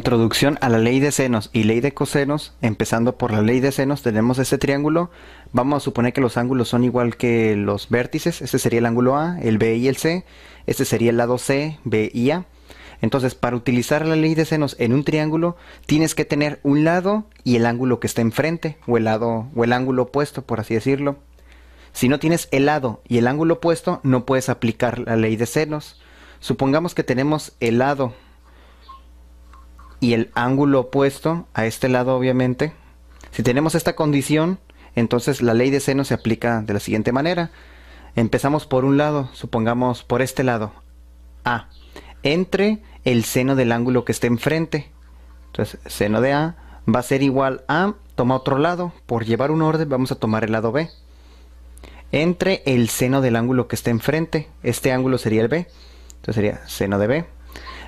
Introducción a la ley de senos y ley de cosenos. Empezando por la ley de senos, tenemos este triángulo. Vamos a suponer que los ángulos son igual que los vértices. Este sería el ángulo A, el B y el C. Este sería el lado C, B y A. Entonces, para utilizar la ley de senos en un triángulo, tienes que tener un lado y el ángulo que está enfrente, o el ángulo opuesto, por así decirlo. Si no tienes el lado y el ángulo opuesto, no puedes aplicar la ley de senos. Supongamos que tenemos el lado y el ángulo opuesto a este lado, obviamente. Si tenemos esta condición, entonces la ley de senos se aplica de la siguiente manera. Empezamos por un lado, supongamos por este lado, A, entre el seno del ángulo que esté enfrente. Entonces, seno de A va a ser igual a, toma otro lado, por llevar un orden vamos a tomar el lado B, entre el seno del ángulo que esté enfrente. Este ángulo sería el B, entonces sería seno de B,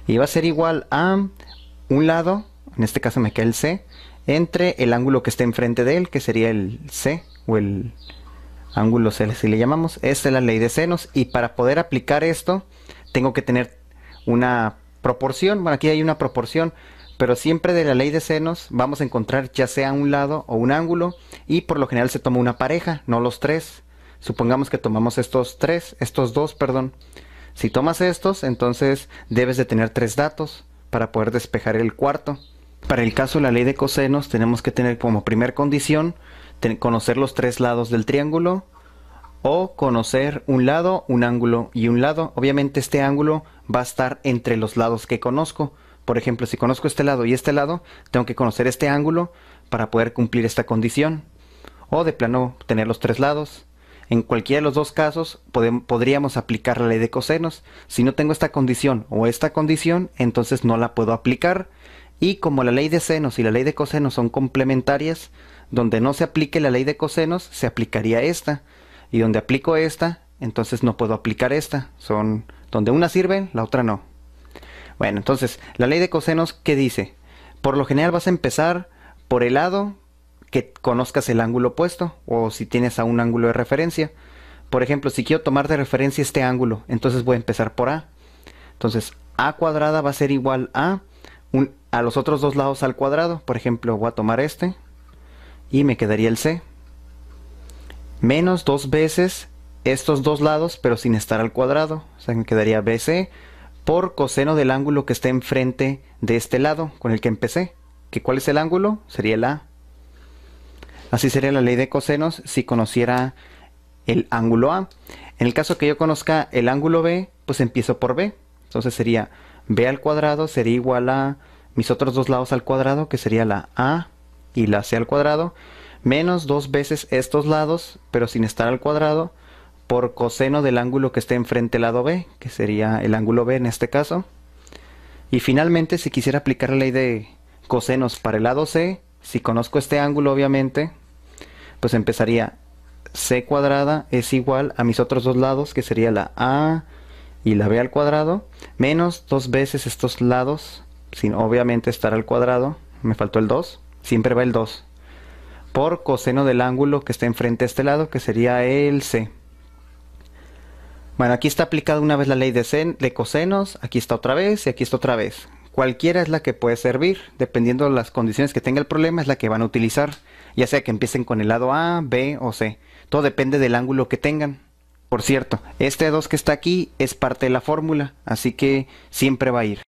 y va a ser igual a un lado, en este caso me queda el C, entre el ángulo que esté enfrente de él, que sería el C, o el ángulo C, si le llamamos. Esta es la ley de senos, y para poder aplicar esto, tengo que tener una proporción. Bueno, aquí hay una proporción, pero siempre de la ley de senos vamos a encontrar ya sea un lado o un ángulo, y por lo general se toma una pareja, no los tres. Supongamos que tomamos estos dos, perdón. Si tomas estos, entonces debes de tener tres datos para poder despejar el cuarto. Para el caso de la ley de cosenos, tenemos que tener como primer condición conocer los tres lados del triángulo, o conocer un lado, un ángulo y un lado. Obviamente este ángulo va a estar entre los lados que conozco. Por ejemplo, si conozco este lado y este lado, tengo que conocer este ángulo para poder cumplir esta condición, o de plano tener los tres lados. En cualquiera de los dos casos podríamos aplicar la ley de cosenos. Si no tengo esta condición o esta condición, entonces no la puedo aplicar. Y como la ley de senos y la ley de cosenos son complementarias, donde no se aplique la ley de cosenos, se aplicaría esta. Y donde aplico esta, entonces no puedo aplicar esta. Son donde una sirve, la otra no. Bueno, entonces, la ley de cosenos, ¿qué dice? Por lo general vas a empezar por el lado que conozcas el ángulo opuesto, o si tienes a un ángulo de referencia. Por ejemplo, si quiero tomar de referencia este ángulo, entonces voy a empezar por A. Entonces, A cuadrada va a ser igual a los otros dos lados al cuadrado. Por ejemplo, voy a tomar este, y me quedaría el C, menos dos veces estos dos lados, pero sin estar al cuadrado. O sea, me quedaría BC por coseno del ángulo que esté enfrente de este lado con el que empecé. ¿Cuál es el ángulo? Sería el A. Así sería la ley de cosenos si conociera el ángulo A. En el caso que yo conozca el ángulo B, pues empiezo por B. Entonces sería B al cuadrado sería igual a mis otros dos lados al cuadrado, que sería la A y la C al cuadrado, menos dos veces estos lados, pero sin estar al cuadrado, por coseno del ángulo que esté enfrente al lado B, que sería el ángulo B en este caso. Y finalmente, si quisiera aplicar la ley de cosenos para el lado C, si conozco este ángulo, obviamente, pues empezaría C cuadrada es igual a mis otros dos lados, que sería la A y la B al cuadrado, menos dos veces estos lados, sin obviamente estar al cuadrado, me faltó el 2, siempre va el 2, por coseno del ángulo que está enfrente a este lado, que sería el C. Bueno, aquí está aplicada una vez la ley de cosenos, aquí está otra vez y aquí está otra vez. Cualquiera es la que puede servir, dependiendo de las condiciones que tenga el problema, es la que van a utilizar, ya sea que empiecen con el lado A, B o C. Todo depende del ángulo que tengan. Por cierto, este 2 que está aquí es parte de la fórmula, así que siempre va a ir.